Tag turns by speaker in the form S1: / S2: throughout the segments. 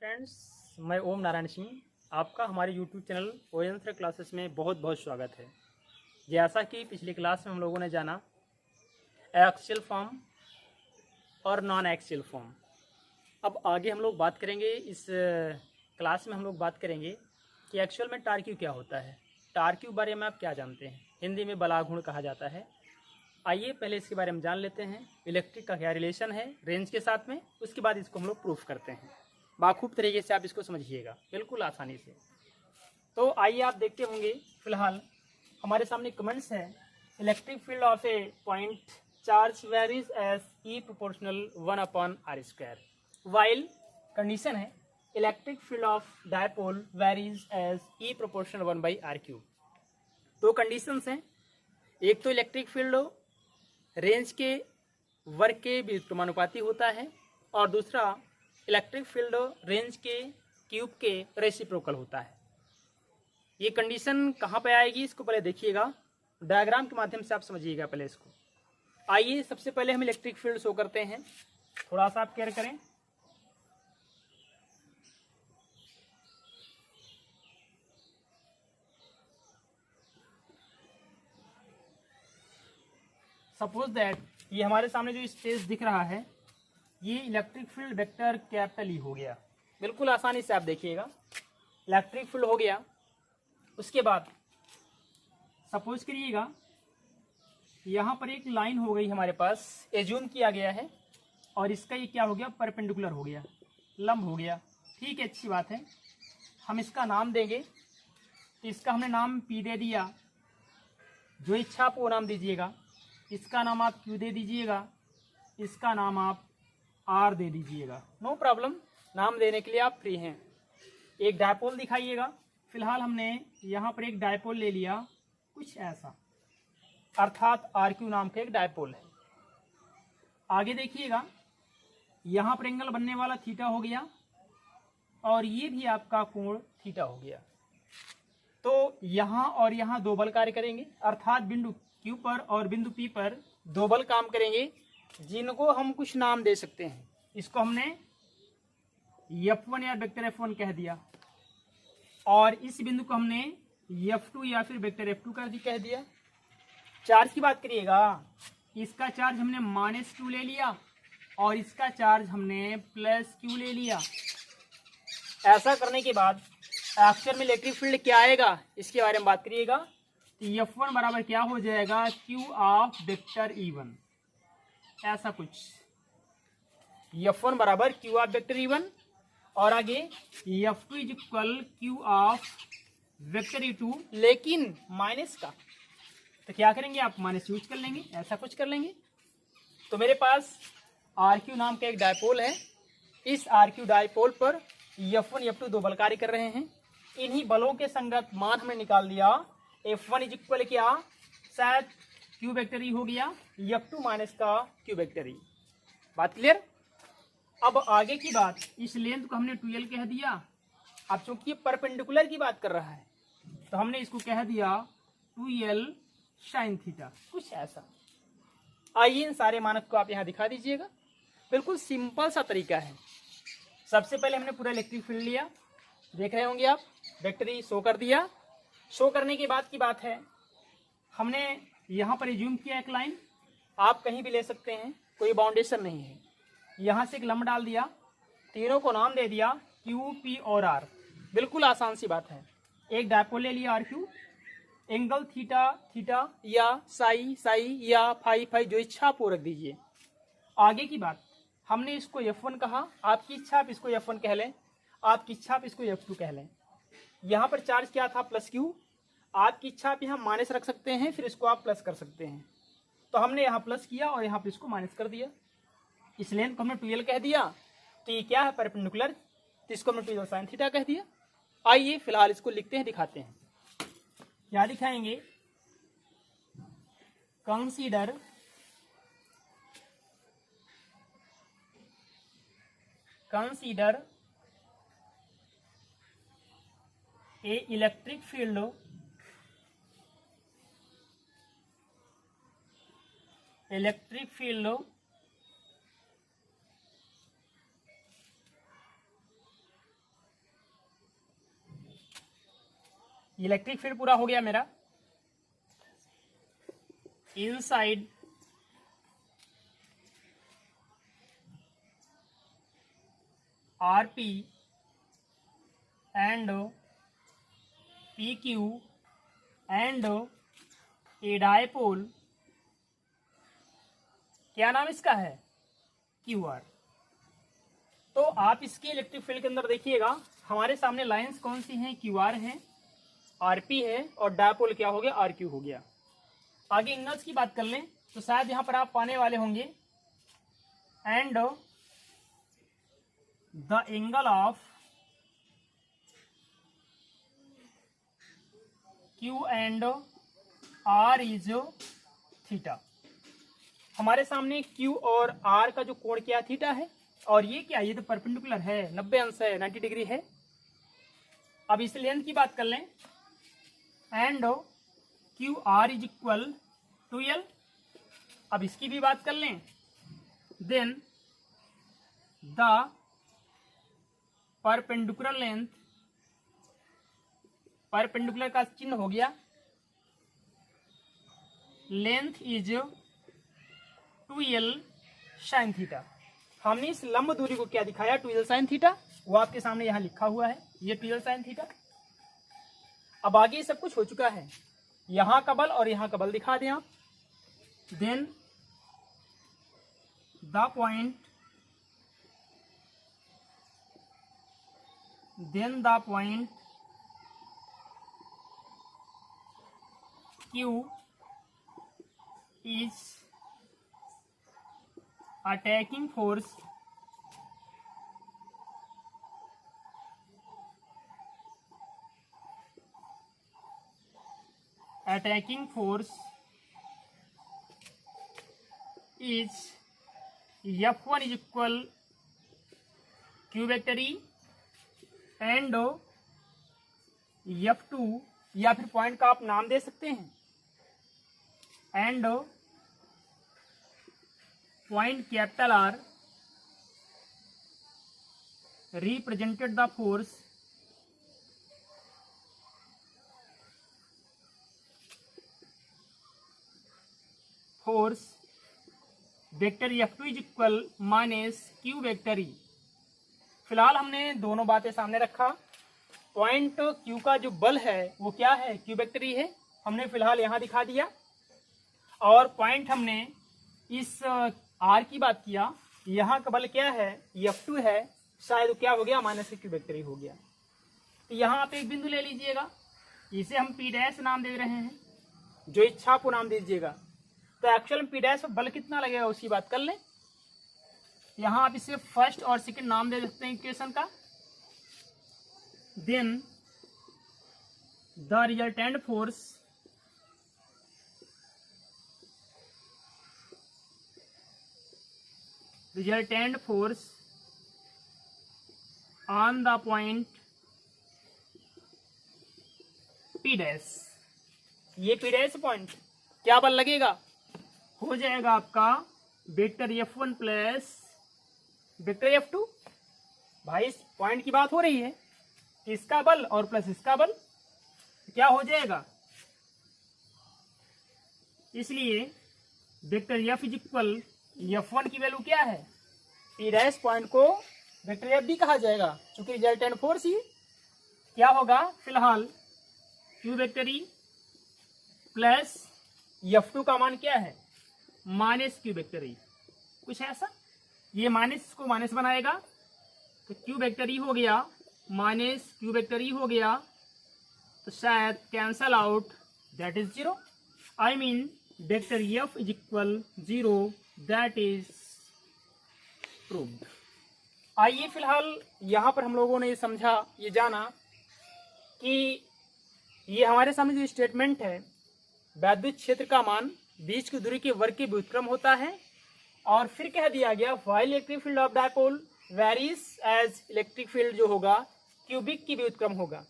S1: Friends, मैं ओम नारायण सिंह आपका हमारे यूट्यूब चैनल ओएन क्लासेस में बहुत बहुत स्वागत है। जैसा कि पिछली क्लास में हम लोगों ने जाना एक्सियल फॉर्म और नॉन एक्सियल फॉर्म। अब आगे हम लोग बात करेंगे, इस क्लास में हम लोग बात करेंगे कि एक्चुअल में टार्क्यू क्या होता है। टार्क्यू बारे में आप क्या जानते हैं? हिंदी में बलागुण कहा जाता है। आइए पहले इसके बारे में जान लेते हैं। इलेक्ट्रिक का क्या रिलेशन है रेंज के साथ में, उसके बाद इसको हम लोग प्रूफ करते हैं। बाखूब तरीके से आप इसको समझिएगा, बिल्कुल आसानी से। तो आइए आप देखते होंगे, फिलहाल हमारे सामने कमेंट्स है। Electric field of a point charge varies as E proportional 1/r²। While condition है electric field of dipole varies as E proportional 1/r³। दो कंडीशंस हैं, एक तो इलेक्ट्रिक फील्ड रेंज के वर्ग के व्युत्क्रमानुपाती होता है और दूसरा इलेक्ट्रिक फील्ड रेंज के क्यूब के रेसिप्रोकल होता है। ये कंडीशन कहाँ पे आएगी इसको पहले देखिएगा, डायग्राम के माध्यम से आप समझिएगा पहले इसको। आइए सबसे पहले हम इलेक्ट्रिक फील्ड शो करते हैं, थोड़ा सा आप केयर करें। सपोज दैट ये हमारे सामने जो स्पेस दिख रहा है ये electric field vector capital E हो गया। बिल्कुल आसानी से आप देखिएगा, इलेक्ट्रिक फील्ड हो गया। उसके बाद सपोज करिएगा यहाँ पर एक लाइन हो गई हमारे पास, एज्यूम किया गया है, और इसका ये क्या हो गया, परपेंडिकुलर हो गया, लंब हो गया। ठीक है, अच्छी बात है। हम इसका नाम देंगे, तो इसका हमने नाम पी दे दिया, जो इच्छा आप वो नाम दीजिएगा। इसका नाम आप क्यू दे दीजिएगा, इसका नाम आप आर दे दीजिएगा, नो प्रॉब्लम, नाम देने के लिए आप फ्री हैं। एक डायपोल दिखाइएगा। फिलहाल हमने यहाँ पर एक डायपोल ले लिया, कुछ ऐसा, अर्थात आर क्यू नाम का एक डायपोल है। आगे देखिएगा, यहाँ पर एंगल बनने वाला थीटा हो गया और ये भी आपका कोण थीटा हो गया। तो यहाँ और यहाँ दो बल कार्य करेंगे, अर्थात बिंदु क्यू पर और बिंदु पी पर दो बल काम करेंगे, जिनको हम कुछ नाम दे सकते हैं। इसको हमने F1 या वेक्टर F1 कह दिया, और इस बिंदु को हमने F2 या फिर वेक्टर F2 कह दिया। चार्ज की बात करिएगा, इसका चार्ज हमने -2 ले लिया और इसका चार्ज हमने +q ले लिया। ऐसा करने के बाद एक्चुअल में इलेक्ट्रिक फील्ड क्या आएगा इसके बारे में बात करिएगा। F1 बराबर क्या हो जाएगा, Q ऑफ वेक्टर E1, ऐसा कुछ। F1 बराबर Q ऑफ वेक्टर E1 और आगे F2 is equal Q of vector E2, लेकिन माइनस का। तो क्या करेंगे आप, माइनस यूज कर लेंगे, ऐसा कुछ कर लेंगे। तो मेरे पास RQ नाम का एक डायपोल है। इस RQ डायपोल पर F1 F2 दो बल कार्य कर रहे हैं। इन्हीं बलों के संगत मान हमने निकाल दिया। F1 इज इक्वल क्या, शायद Q वेक्टर E हो गया, F2 माइनस का Q वेक्टर E। बात क्लियर? अब आगे की बात, इस लेंथ को हमने 2L कह दिया। अब चूंकि परपेंडिकुलर की बात कर रहा है तो हमने इसको कह दिया 2L साइन थीटा, कुछ ऐसा। आइए इन सारे मानक को आप यहाँ दिखा दीजिएगा। बिल्कुल सिंपल सा तरीका है। सबसे पहले हमने पूरा इलेक्ट्रिक फील्ड लिया, देख रहे होंगे आप, वेक्टर E शो कर दिया। शो करने के बाद की बात है, हमने यहाँ पर एज्यूम किया एक लाइन, आप कहीं भी ले सकते हैं, कोई बाउंडेशन नहीं है। यहाँ से एक लंब डाल दिया, तीनों को नाम दे दिया Q, P और R। बिल्कुल आसान सी बात है। एक डायपोल ले लिया RQ, एंगल थीटा थीटा या साई साई या फाई फाई, जो इच्छा आप वो रख दीजिए। आगे की बात, हमने इसको F1 कहा, आपकी इच्छा आप इसको F1 कह लें, आपकी इच्छा आप इसको F2 कह लें। यहाँ पर चार्ज क्या था, +q, आपकी इच्छा आप यहाँ माइनस रख सकते हैं, फिर इसको आप प्लस कर सकते हैं। तो हमने यहाँ प्लस किया और यहाँ पर इसको माइनस कर दिया। इस लेंथ को हमने 2L कह दिया, तो ये क्या है, परपेंडिकुलर, तो इसको हमने 2L साइन थीटा कह दिया। आइए फिलहाल इसको लिखते हैं, दिखाते हैं। क्या दिखाएंगे, consider a electric field electric field पूरा हो गया मेरा। Inside RP and PQ and A dipole, क्या नाम इसका है, QR। तो आप इसके इलेक्ट्रिक फील्ड के अंदर देखिएगा हमारे सामने लाइंस कौन सी हैं, QR है, RP है और डायपोल क्या हो गया, RQ हो गया। आगे एंगल्स की बात कर लें तो शायद यहां पर आप पाने वाले होंगे and the angle of Q and R is theta. हमारे सामने Q और R का जो कोण क्या थीटा है, और ये क्या, ये तो परपेंडिकुलर है, 90 अंश है, 90 डिग्री है। अब इस लेंथ की बात कर लें and QR is equal to L। अब इसकी भी बात कर लें, then the perpendicular length, perpendicular का चिन्ह हो गया, length is 2L sine theta. हमने इस लंब दूरी को क्या दिखाया, 2L साइन थीटा, वो आपके सामने यहां लिखा हुआ है, ये 2L साइन थीटा। अब आगे सब कुछ हो चुका है, यहां का बल और यहां का बल दिखा दें आप। Then the point Q is attacking force is F1 is equal Q vector E and F2, या फिर पॉइंट का आप नाम दे सकते हैं, and point capital R represented the force vector F2 is equal minus Q vector E। फिलहाल हमने दोनों बातें सामने रखा। पॉइंट Q का जो बल है वो क्या है, Q वेक्टर E है, हमने फिलहाल यहाँ दिखा दिया। और पॉइंट हमने इस R की बात किया, यहाँ का बल क्या है, F2 है, शायद क्या हो गया, माइनस Q वेक्टर E हो गया। तो यहाँ आप एक बिंदु ले लीजिएगा, इसे हम P डैश नाम दे रहे हैं, जो इच्छा आपको नाम दे दीजिएगा। तो एक्चुअल में P डैश पर बल कितना लगेगा उसकी बात कर लें। यहाँ आप इसे फर्स्ट और सेकंड नाम दे सकते हैं इक्वेशन का। Then the resultant force on the point P dash, ये P डैश पॉइंट क्या बल लगेगा, हो जाएगा आपका vector F1 plus vector F2। भाई इस पॉइंट की बात हो रही है, इसका बल और प्लस इसका बल, क्या हो जाएगा, इसलिए vector F is equal F1 की वैल्यू क्या है, P डैश पॉइंट को वेक्टर F भी कहा जाएगा, क्योंकि रिजल्टेंट फोर्स ही क्या होगा, फिलहाल Q vector E plus F2 का मान क्या है, माइनस Q वेक्टर E, कुछ ऐसा। ये माइनस को माइनस बनाएगा तो Q वेक्टर E हो गया माइनस Q वेक्टर E हो गया, तो शायद cancel out, that is 0। I mean vector F is equal 0, that is proved. आइए फिलहाल यहाँ पर हम लोगों ने ये समझा, ये जाना कि ये हमारे सामने जो स्टेटमेंट है, वैद्युत क्षेत्र का मान बीच की दूरी के वर्ग के व्युत्क्रम होता है, और फिर कह दिया गया while electric field of dipole varies as electric field जो होगा क्यूबिक की व्युत्क्रम होगा।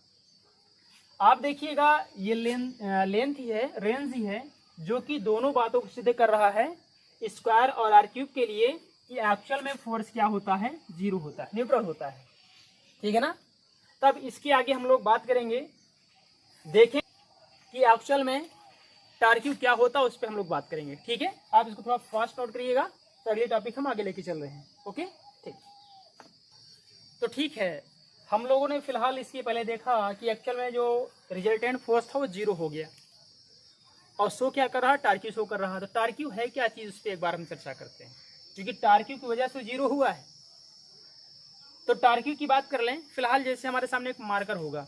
S1: आप देखिएगा ये लेंथ ही है, रेंज ही है, जो कि दोनों बातों को सिद्ध कर रहा है स्क्वायर और आर क्यूब के लिए कि एक्चुअल में फोर्स क्या होता है, 0 होता है, न्यूट्रल होता है, ठीक है ना। तब इसके आगे हम लोग बात करेंगे देखें कि एक्चुअल में टार्क्यू क्या होता है, उस पर हम लोग बात करेंगे। ठीक है, आप इसको थोड़ा फास्ट नोट करिएगा, तो अगले टॉपिक हम आगे लेके चल रहे हैं। ओके, ठीक। तो ठीक है, हम लोगों ने फिलहाल इसके पहले देखा कि एक्चुअल में जो रिजल्टेंट फोर्स था वो 0 हो गया, और शो क्या कर रहा है, टार्क्यू शो कर रहा है। तो टार्क्यू है क्या चीज़, उस पर एक बार हम चर्चा करते हैं, क्योंकि टार्क्यू की वजह से 0 हुआ है। तो टार्क्यू की बात कर लें फिलहाल, जैसे हमारे सामने एक मार्कर होगा,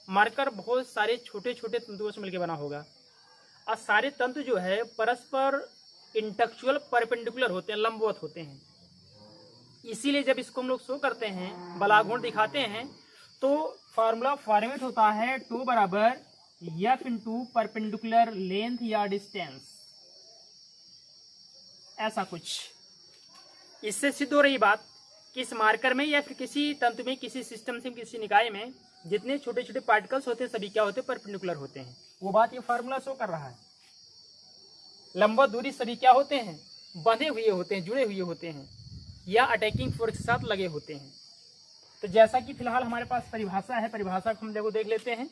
S1: मार्कर बहुत सारे छोटे छोटे तंतुओं से मिलकर बना होगा, और सारे तंतु जो है परस्पर इंटेक्चुअल परपेंडिकुलर होते हैं, लंबवत होते हैं। इसीलिए जब इसको हम लोग शो करते हैं, बलाघूर्ण दिखाते हैं, तो फार्मूला फॉर्मेट होता है टू बराबर एफ इंटू परपेंडिकुलर लेंथ या डिस्टेंस, ऐसा कुछ। इससे सिद्ध हो रही बात कि इस मार्कर में या फिर किसी तंतु में, किसी सिस्टम से, किसी निकाय में जितने छोटे छोटे पार्टिकल्स होते हैं सभी क्या होते हैं, परपेंडिकुलर होते हैं। वो बात ये फार्मूला शो कर रहा है। लंबवत दूरी सभी क्या होते हैं, बंधे हुए होते हैं, जुड़े हुए होते हैं, या अटैकिंग फोर्स के साथ लगे होते हैं। तो जैसा कि फिलहाल हमारे पास परिभाषा है, परिभाषा को हम देखो देख लेते हैं।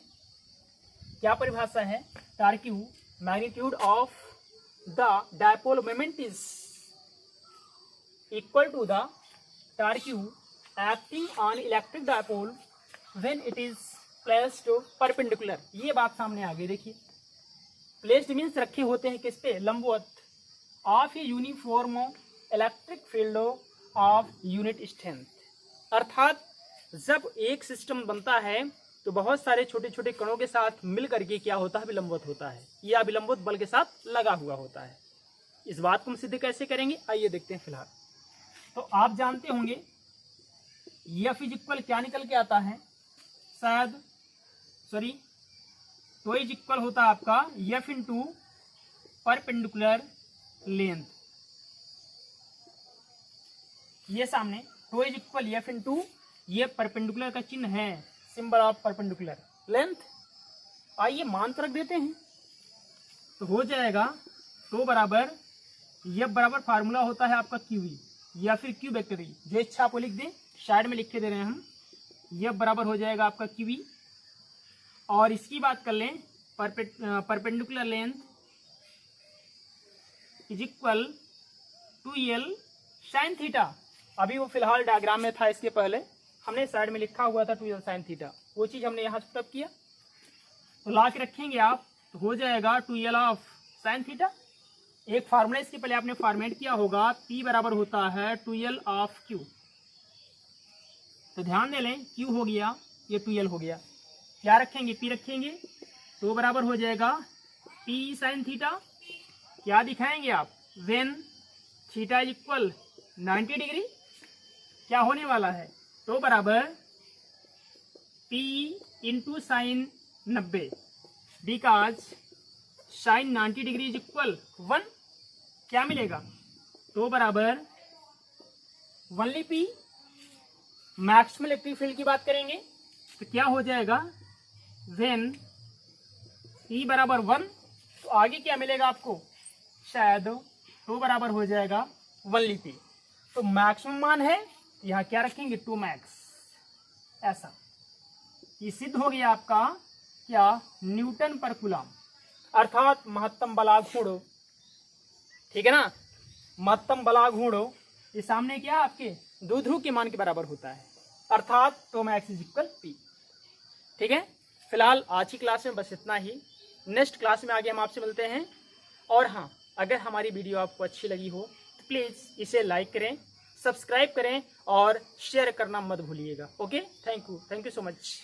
S1: क्या परिभाषा है, torque magnitude of the dipole moment is equal to the torque acting on electric dipole when it is placed perpendicular. ये बात सामने आ गई, देखिए। प्लेस्ड मीन्स रखे होते हैं किस पे, लंबवत, of a uniform electric field of unit strength. अर्थात जब एक सिस्टम बनता है तो बहुत सारे छोटे छोटे कणों के साथ मिल करके क्या होता है, विलंबवत होता है, या विलंबवत बल के साथ लगा हुआ होता है। इस बात को हम सिद्ध कैसे करेंगे, आइए देखते हैं। फिलहाल तो आप जानते होंगे एफ इज इक्वल क्या निकल के आता है, शायद सॉरी, तो इज इक्वल होता है आपका एफ इंटू परपेंडिकुलर लेंथ। ये सामने tau is equal F into, ये परपेंडिकुलर का चिन्ह है, सिंबल ऑफ परपेंडिकुलर लेंथ। आइए मान तो रख देते हैं, तो हो जाएगा टो बराबर एफ बराबर फार्मूला होता है आपका क्यूवी या फिर क्यू वेक्टर, जो इच्छा आपको लिख दें, साइड में लिख के दे रहे हैं हम। एफ बराबर हो जाएगा आपका क्यूवी, और इसकी बात कर लें perpendicular length is equal to L sine theta. अभी वो फिलहाल डायग्राम में था, इसके पहले हमने साइड में लिखा हुआ था 2l साइन थीटा, वो चीज़ हमने यहाँ से तब किया। तो ला के रखेंगे आप, तो हो जाएगा 2l ऑफ साइन थीटा। एक फार्मूला इसके पहले आपने फॉर्मेट किया होगा, P बराबर होता है 2l ऑफ Q। तो ध्यान दे लें, Q हो गया, ये 2l हो गया, क्या रखेंगे, P रखेंगे, तो बराबर हो जाएगा P साइन थीटा। क्या दिखाएंगे आप, when theta is equal 90 degree, क्या होने वाला है, तो बराबर P into sine 90, because sign 90 degree is equal 1। क्या मिलेगा, तो बराबर only P। Maximum electric field की बात करेंगे तो क्या हो जाएगा, वेन P बराबर 1, तो आगे क्या मिलेगा आपको, शायद तो बराबर हो जाएगा ओनली P। तो मैक्सिमम मान है, यहाँ क्या रखेंगे, 2 मैक्स, ऐसा। ये सिद्ध हो गया आपका क्या, न्यूटन पर कूलम, अर्थात महत्तम बलाघूर्ण। ठीक है ना, महत्तम बलाघूर्ण ये सामने क्या आपके द्विध्रुव के मान के बराबर होता है, अर्थात tau max is equal P। ठीक है, फिलहाल आज की क्लास में बस इतना ही। नेक्स्ट क्लास में आगे हम आपसे मिलते हैं। और हाँ, अगर हमारी वीडियो आपको अच्छी लगी हो तो प्लीज़ इसे लाइक करें, सब्सक्राइब करें और शेयर करना मत भूलिएगा। Okay, thank you so much.